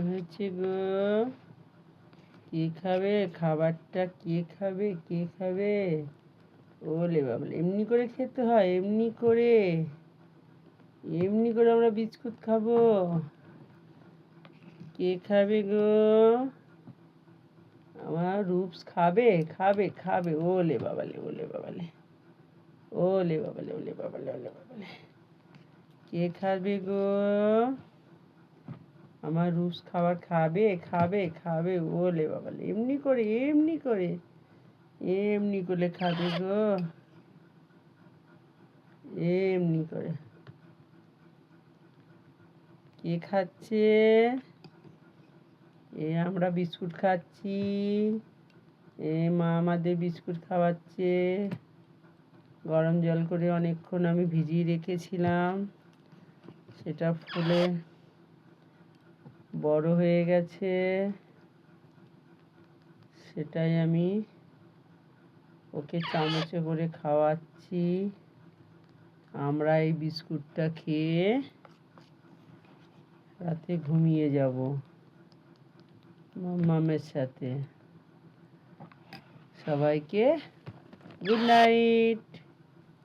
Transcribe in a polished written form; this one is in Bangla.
হয়েছে গো, কে খাবে খাবারটা? কে খাবে, কে খাবে? ওলে বাবলে, এমনি করে খেতে হয়, এমনি করে আমরা বিস্কুট খাবো? কে খাবে গো? আমার রূপস খাবে, খাবে, খাবে। ওলে বাবালে, ওলে বাবালে, ওলে বাবালে, ওলে বাবালে, ওলে বাবালে, কে খাবে গো? আমার রূপস খাবার খাবে, খাবে, খাবে। ওলে বাবালে, এমনি করে, এমনি করে, এমনি করে খাবে গো, এমনি করে। কে খাচ্ছে? আমরা বিস্কুট খাচ্ছি। মা আমাদের বিস্কুট খাওয়াচ্ছে। গরম জল করে অনেকক্ষণ আমি ভিজিয়ে রেখেছিলাম, সেটা ফুলে বড় হয়ে গেছে। সেটাই আমি ওকে চামচে করে খাওয়াচ্ছি। আমরা এই বিস্কুটটা খেয়ে রাতে ঘুমিয়ে যাব মামের সাথে। সবাইকে গুড নাইট।